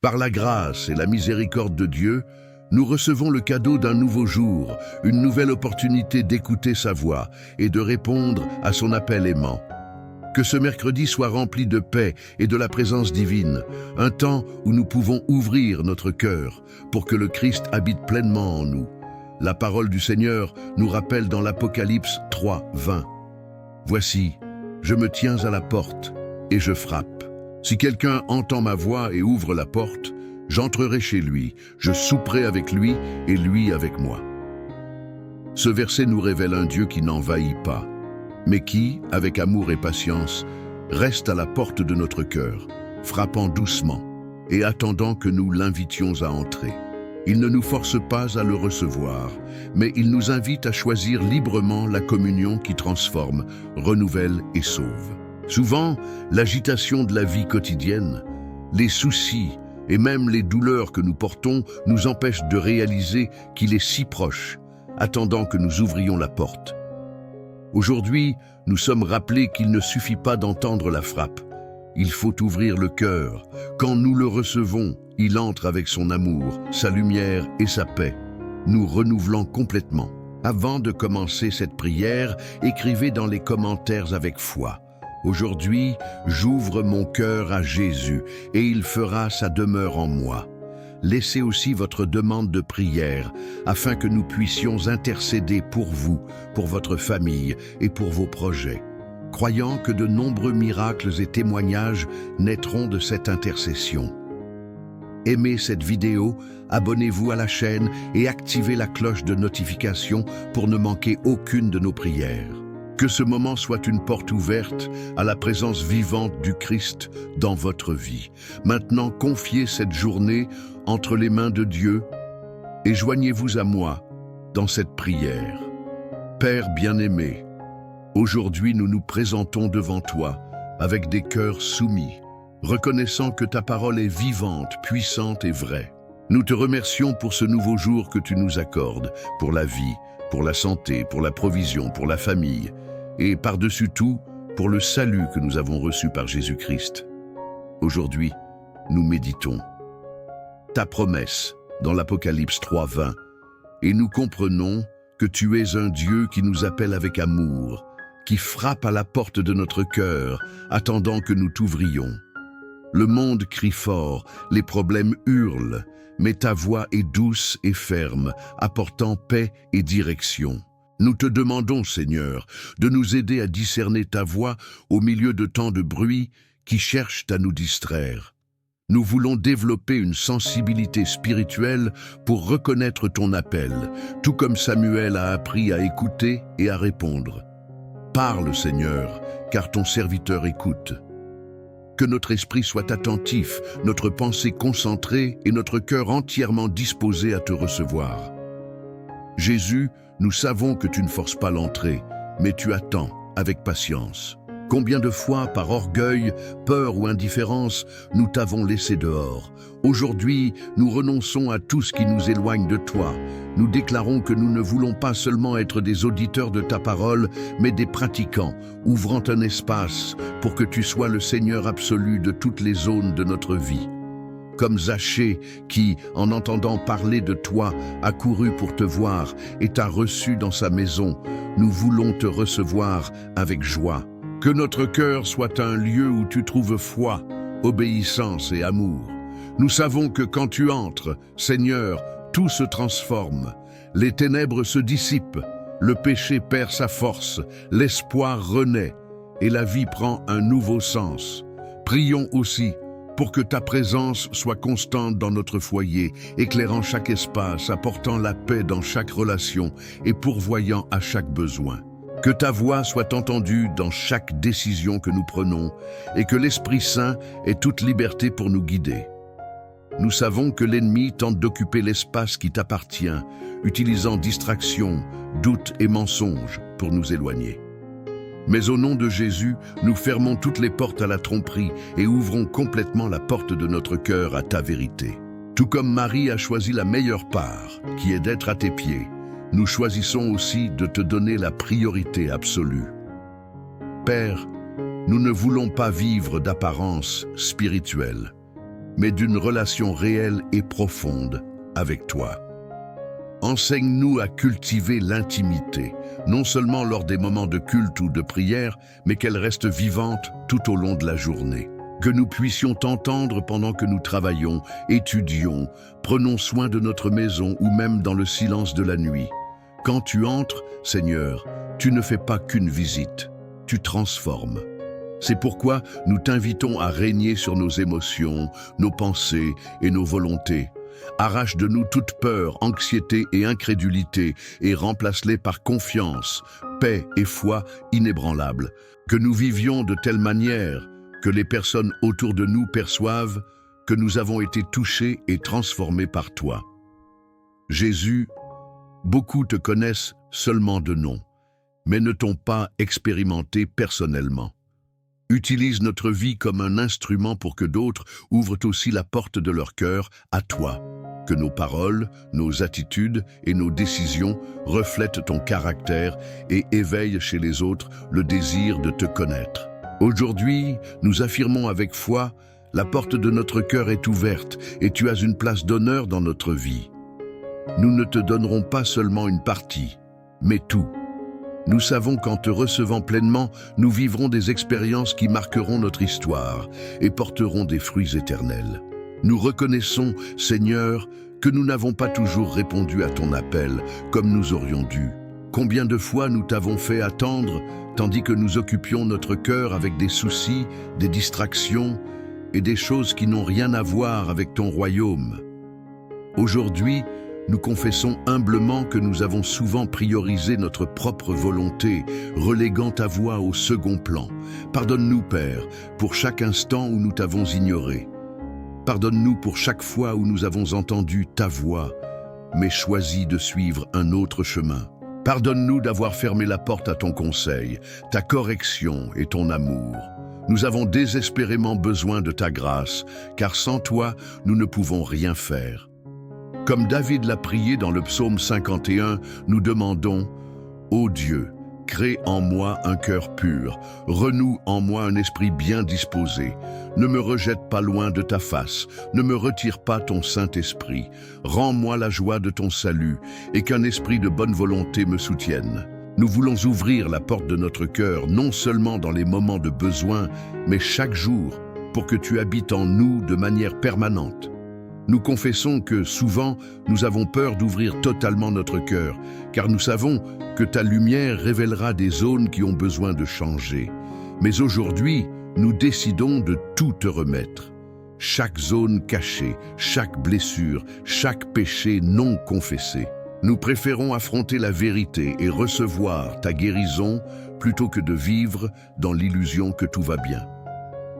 Par la grâce et la miséricorde de Dieu, nous recevons le cadeau d'un nouveau jour, une nouvelle opportunité d'écouter sa voix et de répondre à son appel aimant. Que ce mercredi soit rempli de paix et de la présence divine, un temps où nous pouvons ouvrir notre cœur pour que le Christ habite pleinement en nous. La parole du Seigneur nous rappelle dans l'Apocalypse 3, 20. « Voici, je me tiens à la porte et je frappe. Si quelqu'un entend ma voix et ouvre la porte, j'entrerai chez lui, je souperai avec lui et lui avec moi. » Ce verset nous révèle un Dieu qui n'envahit pas, mais qui, avec amour et patience, reste à la porte de notre cœur, frappant doucement et attendant que nous l'invitions à entrer. Il ne nous force pas à le recevoir, mais il nous invite à choisir librement la communion qui transforme, renouvelle et sauve. Souvent, l'agitation de la vie quotidienne, les soucis et même les douleurs que nous portons nous empêchent de réaliser qu'il est si proche, attendant que nous ouvrions la porte. Aujourd'hui, nous sommes rappelés qu'il ne suffit pas d'entendre la frappe. Il faut ouvrir le cœur. Quand nous le recevons, il entre avec son amour, sa lumière et sa paix, nous renouvelant complètement. Avant de commencer cette prière, écrivez dans les commentaires avec foi. Aujourd'hui, j'ouvre mon cœur à Jésus et il fera sa demeure en moi. Laissez aussi votre demande de prière afin que nous puissions intercéder pour vous, pour votre famille et pour vos projets, croyant que de nombreux miracles et témoignages naîtront de cette intercession. Aimez cette vidéo, abonnez-vous à la chaîne et activez la cloche de notification pour ne manquer aucune de nos prières. Que ce moment soit une porte ouverte à la présence vivante du Christ dans votre vie. Maintenant, confiez cette journée entre les mains de Dieu et joignez-vous à moi dans cette prière. Père bien-aimé, aujourd'hui nous nous présentons devant toi avec des cœurs soumis, reconnaissant que ta parole est vivante, puissante et vraie. Nous te remercions pour ce nouveau jour que tu nous accordes, pour la vie, pour la santé, pour la provision, pour la famille, et par-dessus tout, pour le salut que nous avons reçu par Jésus-Christ. Aujourd'hui, nous méditons ta promesse dans l'Apocalypse 3, 20, et nous comprenons que tu es un Dieu qui nous appelle avec amour, qui frappe à la porte de notre cœur, attendant que nous t'ouvrions. Le monde crie fort, les problèmes hurlent, mais ta voix est douce et ferme, apportant paix et direction. Nous te demandons, Seigneur, de nous aider à discerner ta voix au milieu de tant de bruit qui cherchent à nous distraire. Nous voulons développer une sensibilité spirituelle pour reconnaître ton appel, tout comme Samuel a appris à écouter et à répondre. Parle, Seigneur, car ton serviteur écoute. Que notre esprit soit attentif, notre pensée concentrée et notre cœur entièrement disposé à te recevoir. Jésus, nous savons que tu ne forces pas l'entrée, mais tu attends avec patience. Combien de fois, par orgueil, peur ou indifférence, nous t'avons laissé dehors. Aujourd'hui, nous renonçons à tout ce qui nous éloigne de toi. Nous déclarons que nous ne voulons pas seulement être des auditeurs de ta parole, mais des pratiquants, ouvrant un espace pour que tu sois le Seigneur absolu de toutes les zones de notre vie. Comme Zachée qui, en entendant parler de toi, a couru pour te voir et t'a reçu dans sa maison, nous voulons te recevoir avec joie. Que notre cœur soit un lieu où tu trouves foi, obéissance et amour. Nous savons que quand tu entres, Seigneur, tout se transforme. Les ténèbres se dissipent, le péché perd sa force, l'espoir renaît et la vie prend un nouveau sens. Prions aussi pour que ta présence soit constante dans notre foyer, éclairant chaque espace, apportant la paix dans chaque relation et pourvoyant à chaque besoin. Que ta voix soit entendue dans chaque décision que nous prenons et que l'Esprit Saint ait toute liberté pour nous guider. Nous savons que l'ennemi tente d'occuper l'espace qui t'appartient, utilisant distractions, doutes et mensonges pour nous éloigner. Mais au nom de Jésus, nous fermons toutes les portes à la tromperie et ouvrons complètement la porte de notre cœur à ta vérité. Tout comme Marie a choisi la meilleure part, qui est d'être à tes pieds, nous choisissons aussi de te donner la priorité absolue. Père, nous ne voulons pas vivre d'apparence spirituelle, mais d'une relation réelle et profonde avec toi. Enseigne-nous à cultiver l'intimité, non seulement lors des moments de culte ou de prière, mais qu'elle reste vivante tout au long de la journée. Que nous puissions t'entendre pendant que nous travaillons, étudions, prenons soin de notre maison ou même dans le silence de la nuit. Quand tu entres, Seigneur, tu ne fais pas qu'une visite, tu transformes. C'est pourquoi nous t'invitons à régner sur nos émotions, nos pensées et nos volontés. Arrache de nous toute peur, anxiété et incrédulité et remplace-les par confiance, paix et foi inébranlables. Que nous vivions de telle manière que les personnes autour de nous perçoivent que nous avons été touchés et transformés par toi. Jésus, beaucoup te connaissent seulement de nom, mais ne t'ont pas expérimenté personnellement. Utilise notre vie comme un instrument pour que d'autres ouvrent aussi la porte de leur cœur à toi. Que nos paroles, nos attitudes et nos décisions reflètent ton caractère et éveillent chez les autres le désir de te connaître. Aujourd'hui, nous affirmons avec foi, la porte de notre cœur est ouverte et tu as une place d'honneur dans notre vie. Nous ne te donnerons pas seulement une partie, mais tout. Nous savons qu'en te recevant pleinement, nous vivrons des expériences qui marqueront notre histoire et porteront des fruits éternels. Nous reconnaissons, Seigneur, que nous n'avons pas toujours répondu à ton appel comme nous aurions dû. Combien de fois nous t'avons fait attendre, tandis que nous occupions notre cœur avec des soucis, des distractions et des choses qui n'ont rien à voir avec ton royaume. Aujourd'hui, nous confessons humblement que nous avons souvent priorisé notre propre volonté, reléguant ta voix au second plan. Pardonne-nous, Père, pour chaque instant où nous t'avons ignoré. Pardonne-nous pour chaque fois où nous avons entendu ta voix, mais choisi de suivre un autre chemin. Pardonne-nous d'avoir fermé la porte à ton conseil, ta correction et ton amour. Nous avons désespérément besoin de ta grâce, car sans toi, nous ne pouvons rien faire. Comme David l'a prié dans le psaume 51, nous demandons « Ô Dieu, crée en moi un cœur pur, renoue en moi un esprit bien disposé. Ne me rejette pas loin de ta face, ne me retire pas ton Saint-Esprit. Rends-moi la joie de ton salut et qu'un esprit de bonne volonté me soutienne. » Nous voulons ouvrir la porte de notre cœur, non seulement dans les moments de besoin, mais chaque jour, pour que tu habites en nous de manière permanente. Nous confessons que, souvent, nous avons peur d'ouvrir totalement notre cœur, car nous savons que ta lumière révélera des zones qui ont besoin de changer. Mais aujourd'hui, nous décidons de tout te remettre. Chaque zone cachée, chaque blessure, chaque péché non confessé. Nous préférons affronter la vérité et recevoir ta guérison plutôt que de vivre dans l'illusion que tout va bien.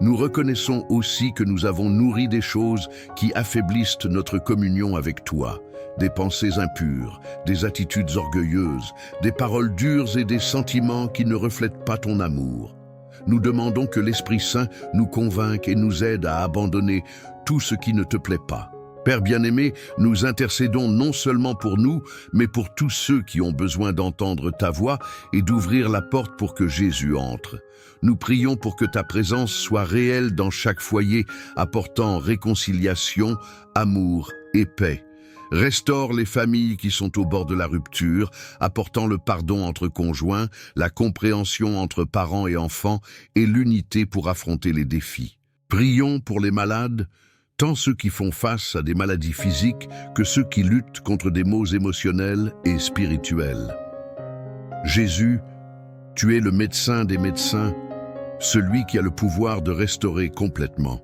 Nous reconnaissons aussi que nous avons nourri des choses qui affaiblissent notre communion avec toi, des pensées impures, des attitudes orgueilleuses, des paroles dures et des sentiments qui ne reflètent pas ton amour. Nous demandons que l'Esprit Saint nous convainque et nous aide à abandonner tout ce qui ne te plaît pas. Père bien-aimé, nous intercédons non seulement pour nous, mais pour tous ceux qui ont besoin d'entendre ta voix et d'ouvrir la porte pour que Jésus entre. Nous prions pour que ta présence soit réelle dans chaque foyer, apportant réconciliation, amour et paix. Restaure les familles qui sont au bord de la rupture, apportant le pardon entre conjoints, la compréhension entre parents et enfants et l'unité pour affronter les défis. Prions pour les malades, tant ceux qui font face à des maladies physiques que ceux qui luttent contre des maux émotionnels et spirituels. Jésus, tu es le médecin des médecins, celui qui a le pouvoir de restaurer complètement.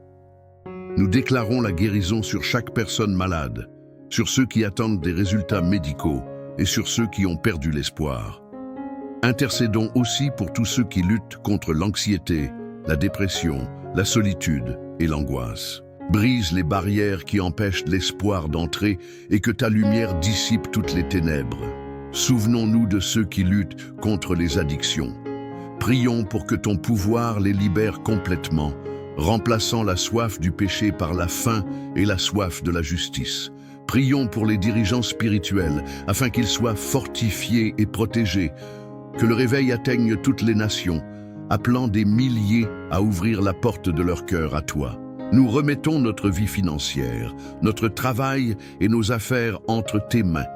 Nous déclarons la guérison sur chaque personne malade, sur ceux qui attendent des résultats médicaux et sur ceux qui ont perdu l'espoir. Intercédons aussi pour tous ceux qui luttent contre l'anxiété, la dépression, la solitude et l'angoisse. Brise les barrières qui empêchent l'espoir d'entrer et que ta lumière dissipe toutes les ténèbres. Souvenons-nous de ceux qui luttent contre les addictions. Prions pour que ton pouvoir les libère complètement, remplaçant la soif du péché par la faim et la soif de la justice. Prions pour les dirigeants spirituels, afin qu'ils soient fortifiés et protégés, que le réveil atteigne toutes les nations, appelant des milliers à ouvrir la porte de leur cœur à toi. Nous remettons notre vie financière, notre travail et nos affaires entre tes mains.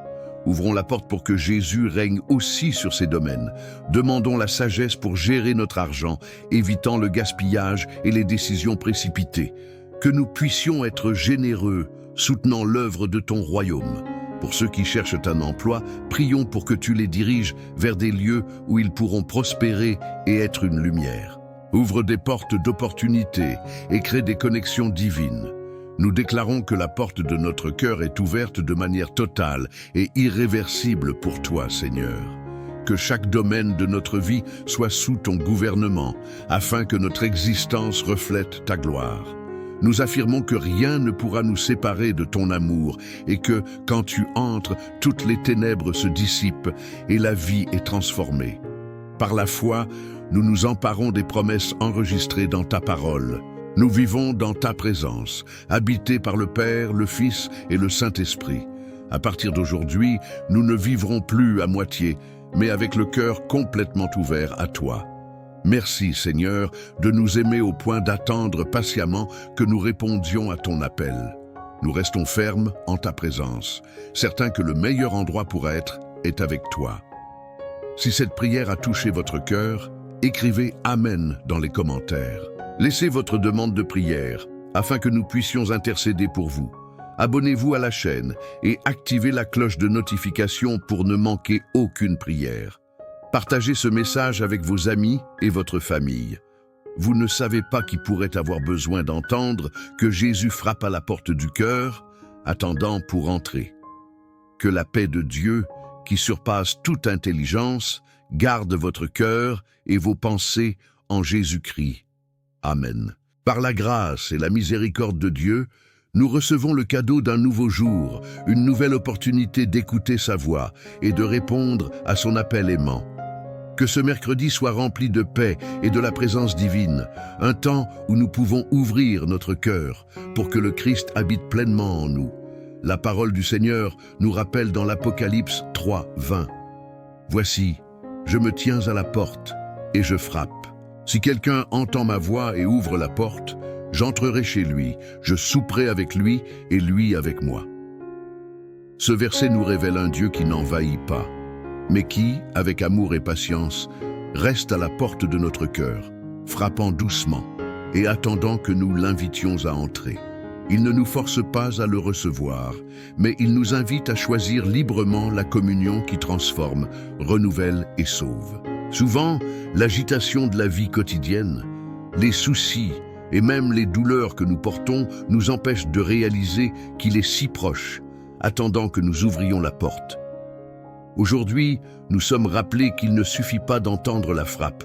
Ouvrons la porte pour que Jésus règne aussi sur ces domaines. Demandons la sagesse pour gérer notre argent, évitant le gaspillage et les décisions précipitées. Que nous puissions être généreux, soutenant l'œuvre de ton royaume. Pour ceux qui cherchent un emploi, prions pour que tu les diriges vers des lieux où ils pourront prospérer et être une lumière. Ouvre des portes d'opportunités et crée des connexions divines. Nous déclarons que la porte de notre cœur est ouverte de manière totale et irréversible pour toi, Seigneur. Que chaque domaine de notre vie soit sous ton gouvernement, afin que notre existence reflète ta gloire. Nous affirmons que rien ne pourra nous séparer de ton amour et que, quand tu entres, toutes les ténèbres se dissipent et la vie est transformée. Par la foi, nous nous emparons des promesses enregistrées dans ta parole. Nous vivons dans ta présence, habités par le Père, le Fils et le Saint-Esprit. À partir d'aujourd'hui, nous ne vivrons plus à moitié, mais avec le cœur complètement ouvert à toi. Merci, Seigneur, de nous aimer au point d'attendre patiemment que nous répondions à ton appel. Nous restons fermes en ta présence, certains que le meilleur endroit pour être est avec toi. Si cette prière a touché votre cœur, écrivez « Amen » dans les commentaires. Laissez votre demande de prière afin que nous puissions intercéder pour vous. Abonnez-vous à la chaîne et activez la cloche de notification pour ne manquer aucune prière. Partagez ce message avec vos amis et votre famille. Vous ne savez pas qui pourrait avoir besoin d'entendre que Jésus frappe à la porte du cœur, attendant pour entrer. Que la paix de Dieu, qui surpasse toute intelligence, garde votre cœur et vos pensées en Jésus-Christ. Amen. Par la grâce et la miséricorde de Dieu, nous recevons le cadeau d'un nouveau jour, une nouvelle opportunité d'écouter sa voix et de répondre à son appel aimant. Que ce mercredi soit rempli de paix et de la présence divine, un temps où nous pouvons ouvrir notre cœur pour que le Christ habite pleinement en nous. La parole du Seigneur nous rappelle dans l'Apocalypse 3, 20. « Voici, je me tiens à la porte et je frappe. Si quelqu'un entend ma voix et ouvre la porte, j'entrerai chez lui, je souperai avec lui et lui avec moi. » Ce verset nous révèle un Dieu qui n'envahit pas, mais qui, avec amour et patience, reste à la porte de notre cœur, frappant doucement et attendant que nous l'invitions à entrer. Il ne nous force pas à le recevoir, mais il nous invite à choisir librement la communion qui transforme, renouvelle et sauve. Souvent, l'agitation de la vie quotidienne, les soucis et même les douleurs que nous portons nous empêchent de réaliser qu'il est si proche, attendant que nous ouvrions la porte. Aujourd'hui, nous sommes rappelés qu'il ne suffit pas d'entendre la frappe.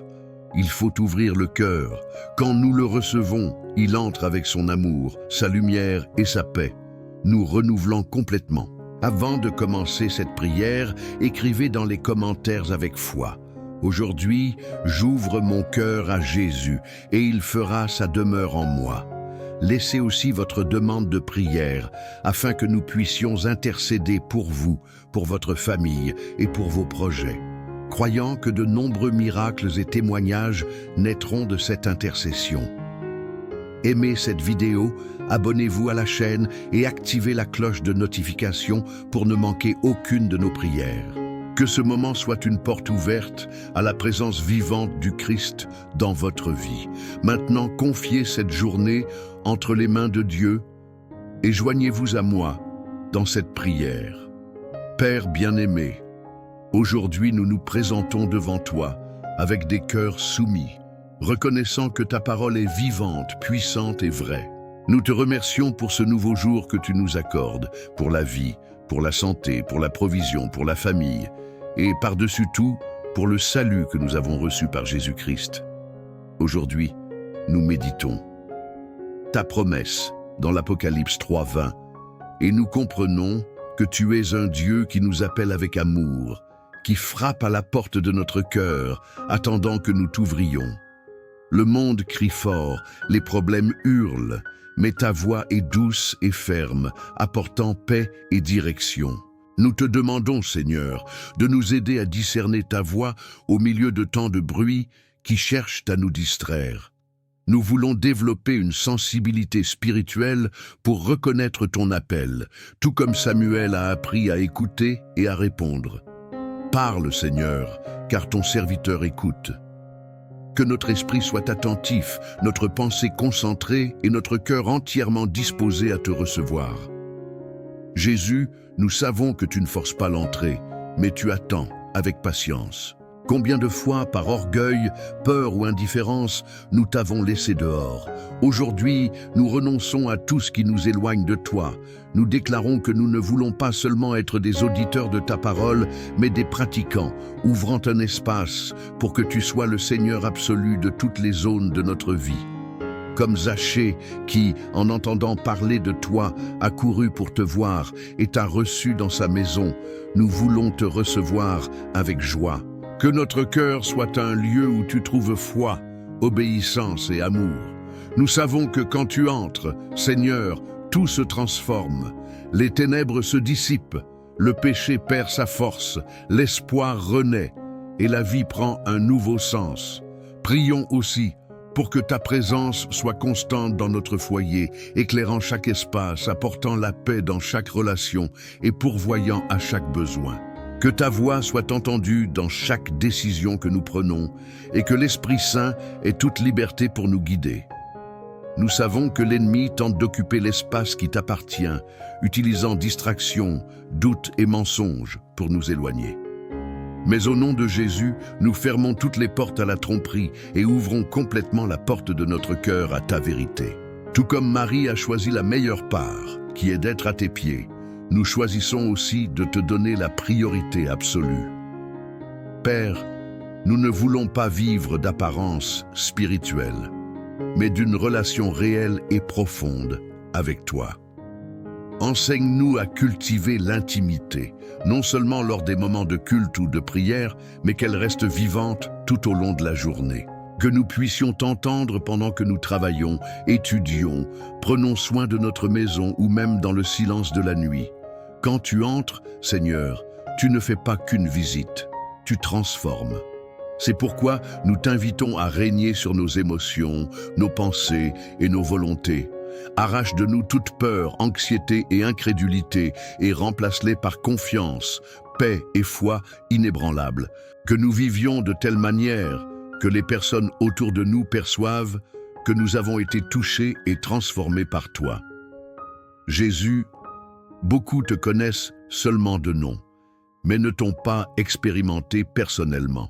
Il faut ouvrir le cœur. Quand nous le recevons, il entre avec son amour, sa lumière et sa paix, nous renouvelant complètement. Avant de commencer cette prière, écrivez dans les commentaires avec foi. Aujourd'hui, j'ouvre mon cœur à Jésus et il fera sa demeure en moi. Laissez aussi votre demande de prière afin que nous puissions intercéder pour vous, pour votre famille et pour vos projets, croyant que de nombreux miracles et témoignages naîtront de cette intercession. Aimez cette vidéo, abonnez-vous à la chaîne et activez la cloche de notification pour ne manquer aucune de nos prières. Que ce moment soit une porte ouverte à la présence vivante du Christ dans votre vie. Maintenant, confiez cette journée entre les mains de Dieu et joignez-vous à moi dans cette prière. Père bien-aimé, aujourd'hui nous nous présentons devant toi avec des cœurs soumis, reconnaissant que ta parole est vivante, puissante et vraie. Nous te remercions pour ce nouveau jour que tu nous accordes, pour la vie, pour la santé, pour la provision, pour la famille, et par-dessus tout, pour le salut que nous avons reçu par Jésus-Christ. Aujourd'hui, nous méditons ta promesse dans l'Apocalypse 3:20, et nous comprenons que tu es un Dieu qui nous appelle avec amour, qui frappe à la porte de notre cœur, attendant que nous t'ouvrions. Le monde crie fort, les problèmes hurlent, mais ta voix est douce et ferme, apportant paix et direction. Nous te demandons, Seigneur, de nous aider à discerner ta voix au milieu de tant de bruit qui cherchent à nous distraire. Nous voulons développer une sensibilité spirituelle pour reconnaître ton appel, tout comme Samuel a appris à écouter et à répondre. Parle, Seigneur, car ton serviteur écoute. Que notre esprit soit attentif, notre pensée concentrée et notre cœur entièrement disposé à te recevoir. Jésus, nous savons que tu ne forces pas l'entrée, mais tu attends avec patience. Combien de fois, par orgueil, peur ou indifférence, nous t'avons laissé dehors. Aujourd'hui, nous renonçons à tout ce qui nous éloigne de toi. Nous déclarons que nous ne voulons pas seulement être des auditeurs de ta parole, mais des pratiquants, ouvrant un espace pour que tu sois le Seigneur absolu de toutes les zones de notre vie. Comme Zachée qui, en entendant parler de toi, a couru pour te voir et t'a reçu dans sa maison, nous voulons te recevoir avec joie. Que notre cœur soit un lieu où tu trouves foi, obéissance et amour. Nous savons que quand tu entres, Seigneur, tout se transforme. Les ténèbres se dissipent, le péché perd sa force, l'espoir renaît et la vie prend un nouveau sens. Prions aussi pour que ta présence soit constante dans notre foyer, éclairant chaque espace, apportant la paix dans chaque relation et pourvoyant à chaque besoin. Que ta voix soit entendue dans chaque décision que nous prenons et que l'Esprit Saint ait toute liberté pour nous guider. Nous savons que l'ennemi tente d'occuper l'espace qui t'appartient, utilisant distractions, doutes et mensonges pour nous éloigner. Mais au nom de Jésus, nous fermons toutes les portes à la tromperie et ouvrons complètement la porte de notre cœur à ta vérité. Tout comme Marie a choisi la meilleure part, qui est d'être à tes pieds, nous choisissons aussi de te donner la priorité absolue. Père, nous ne voulons pas vivre d'apparence spirituelle, mais d'une relation réelle et profonde avec toi. Enseigne-nous à cultiver l'intimité, non seulement lors des moments de culte ou de prière, mais qu'elle reste vivante tout au long de la journée. Que nous puissions t'entendre pendant que nous travaillons, étudions, prenons soin de notre maison ou même dans le silence de la nuit. Quand tu entres, Seigneur, tu ne fais pas qu'une visite, tu transformes. C'est pourquoi nous t'invitons à régner sur nos émotions, nos pensées et nos volontés. Arrache de nous toute peur, anxiété et incrédulité et remplace-les par confiance, paix et foi inébranlables. Que nous vivions de telle manière que les personnes autour de nous perçoivent que nous avons été touchés et transformés par toi. Jésus, beaucoup te connaissent seulement de nom, mais ne t'ont pas expérimenté personnellement.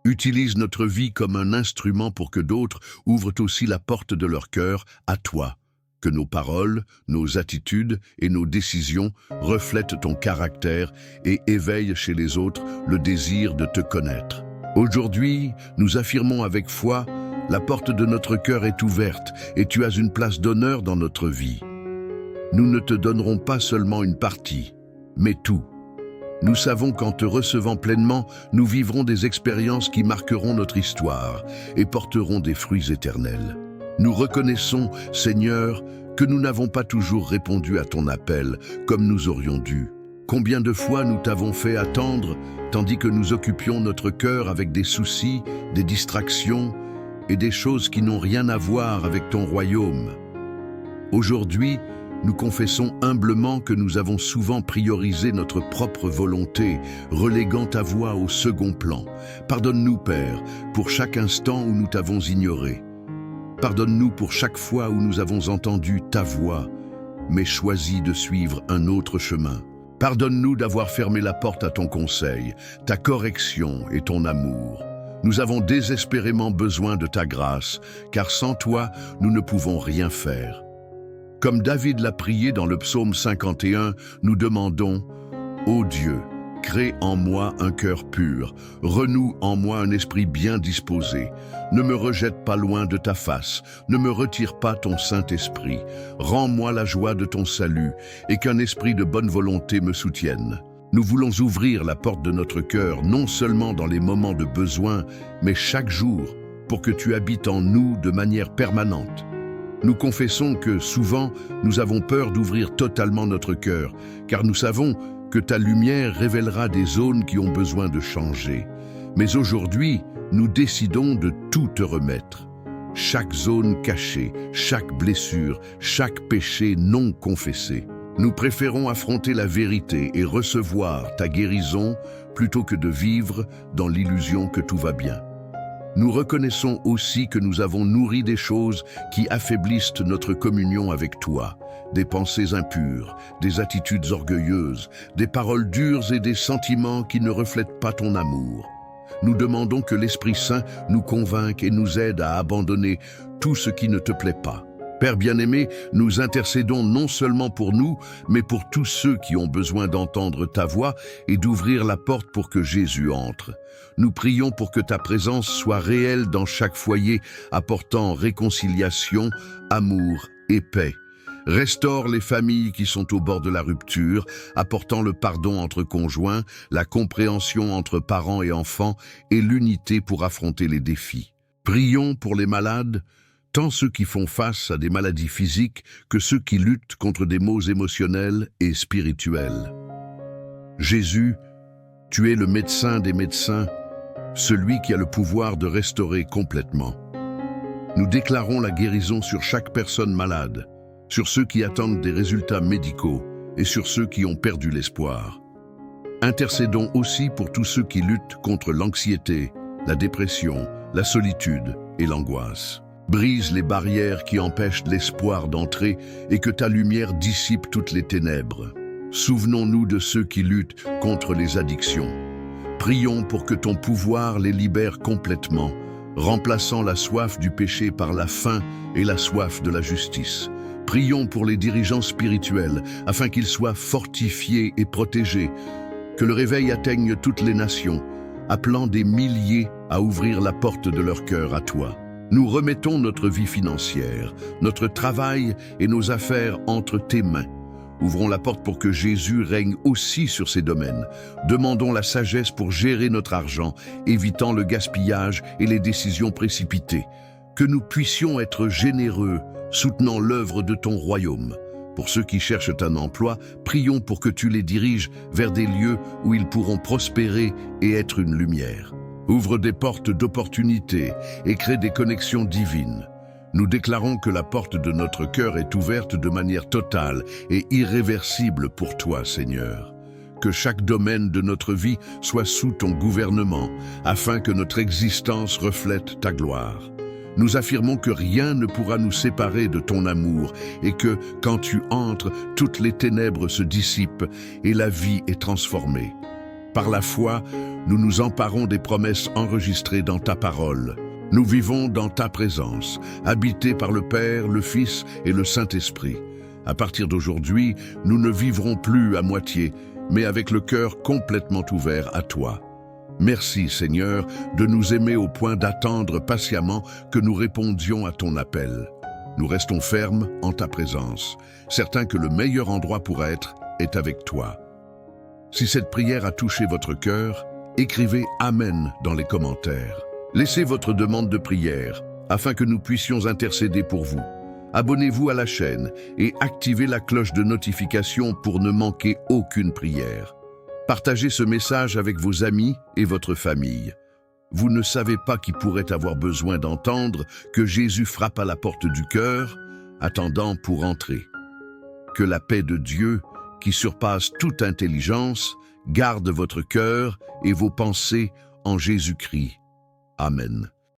Utilise notre vie comme un instrument pour que d'autres ouvrent aussi la porte de leur cœur à toi. Que nos paroles, nos attitudes et nos décisions reflètent ton caractère et éveillent chez les autres le désir de te connaître. Aujourd'hui, nous affirmons avec foi, la porte de notre cœur est ouverte et tu as une place d'honneur dans notre vie. Nous ne te donnerons pas seulement une partie, mais tout. Nous savons qu'en te recevant pleinement, nous vivrons des expériences qui marqueront notre histoire et porteront des fruits éternels. Nous reconnaissons, Seigneur, que nous n'avons pas toujours répondu à ton appel comme nous aurions dû. Combien de fois nous t'avons fait attendre, tandis que nous occupions notre cœur avec des soucis, des distractions et des choses qui n'ont rien à voir avec ton royaume. Aujourd'hui, nous confessons humblement que nous avons souvent priorisé notre propre volonté, reléguant ta voix au second plan. Pardonne-nous, Père, pour chaque instant où nous t'avons ignoré. Pardonne-nous pour chaque fois où nous avons entendu ta voix, mais choisi de suivre un autre chemin. Pardonne-nous d'avoir fermé la porte à ton conseil, ta correction et ton amour. Nous avons désespérément besoin de ta grâce, car sans toi, nous ne pouvons rien faire. Comme David l'a prié dans le psaume 51, nous demandons « Ô Dieu, crée en moi un cœur pur, renoue en moi un esprit bien disposé. Ne me rejette pas loin de ta face, ne me retire pas ton Saint-Esprit. Rends-moi la joie de ton salut et qu'un esprit de bonne volonté me soutienne. » Nous voulons ouvrir la porte de notre cœur, non seulement dans les moments de besoin, mais chaque jour, pour que tu habites en nous de manière permanente. Nous confessons que souvent, nous avons peur d'ouvrir totalement notre cœur, car nous savons que ta lumière révélera des zones qui ont besoin de changer. Mais aujourd'hui, nous décidons de tout te remettre. chaque zone cachée, chaque blessure, chaque péché non confessé. Nous préférons affronter la vérité et recevoir ta guérison plutôt que de vivre dans l'illusion que tout va bien. Nous reconnaissons aussi que nous avons nourri des choses qui affaiblissent notre communion avec toi, des pensées impures, des attitudes orgueilleuses, des paroles dures et des sentiments qui ne reflètent pas ton amour. Nous demandons que l'Esprit Saint nous convainque et nous aide à abandonner tout ce qui ne te plaît pas. Père bien-aimé, nous intercédons non seulement pour nous, mais pour tous ceux qui ont besoin d'entendre ta voix et d'ouvrir la porte pour que Jésus entre. Nous prions pour que ta présence soit réelle dans chaque foyer, apportant réconciliation, amour et paix. Restaure les familles qui sont au bord de la rupture, apportant le pardon entre conjoints, la compréhension entre parents et enfants et l'unité pour affronter les défis. Prions pour les malades, tant ceux qui font face à des maladies physiques que ceux qui luttent contre des maux émotionnels et spirituels. Jésus, tu es le médecin des médecins, celui qui a le pouvoir de restaurer complètement. Nous déclarons la guérison sur chaque personne malade, sur ceux qui attendent des résultats médicaux et sur ceux qui ont perdu l'espoir. Intercédons aussi pour tous ceux qui luttent contre l'anxiété, la dépression, la solitude et l'angoisse. Brise les barrières qui empêchent l'espoir d'entrer et que ta lumière dissipe toutes les ténèbres. Souvenons-nous de ceux qui luttent contre les addictions. Prions pour que ton pouvoir les libère complètement, remplaçant la soif du péché par la faim et la soif de la justice. Prions pour les dirigeants spirituels afin qu'ils soient fortifiés et protégés, que le réveil atteigne toutes les nations, appelant des milliers à ouvrir la porte de leur cœur à toi. Nous remettons notre vie financière, notre travail et nos affaires entre tes mains. Ouvrons la porte pour que Jésus règne aussi sur ces domaines. Demandons la sagesse pour gérer notre argent, évitant le gaspillage et les décisions précipitées. Que nous puissions être généreux, soutenant l'œuvre de ton royaume. Pour ceux qui cherchent un emploi, prions pour que tu les diriges vers des lieux où ils pourront prospérer et être une lumière. Ouvre des portes d'opportunités et crée des connexions divines. Nous déclarons que la porte de notre cœur est ouverte de manière totale et irréversible pour toi, Seigneur. Que chaque domaine de notre vie soit sous ton gouvernement, afin que notre existence reflète ta gloire. Nous affirmons que rien ne pourra nous séparer de ton amour et que, quand tu entres, toutes les ténèbres se dissipent et la vie est transformée. Par la foi, nous nous emparons des promesses enregistrées dans ta parole. Nous vivons dans ta présence, habités par le Père, le Fils et le Saint-Esprit. À partir d'aujourd'hui, nous ne vivrons plus à moitié, mais avec le cœur complètement ouvert à toi. Merci, Seigneur, de nous aimer au point d'attendre patiemment que nous répondions à ton appel. Nous restons fermes en ta présence, certains que le meilleur endroit pour être est avec toi. Si cette prière a touché votre cœur, écrivez « Amen » dans les commentaires. Laissez votre demande de prière afin que nous puissions intercéder pour vous. Abonnez-vous à la chaîne et activez la cloche de notification pour ne manquer aucune prière. Partagez ce message avec vos amis et votre famille. Vous ne savez pas qui pourrait avoir besoin d'entendre que Jésus frappe à la porte du cœur, attendant pour entrer. Que la paix de Dieu, qui surpasse toute intelligence, garde votre cœur et vos pensées en Jésus-Christ. Amen.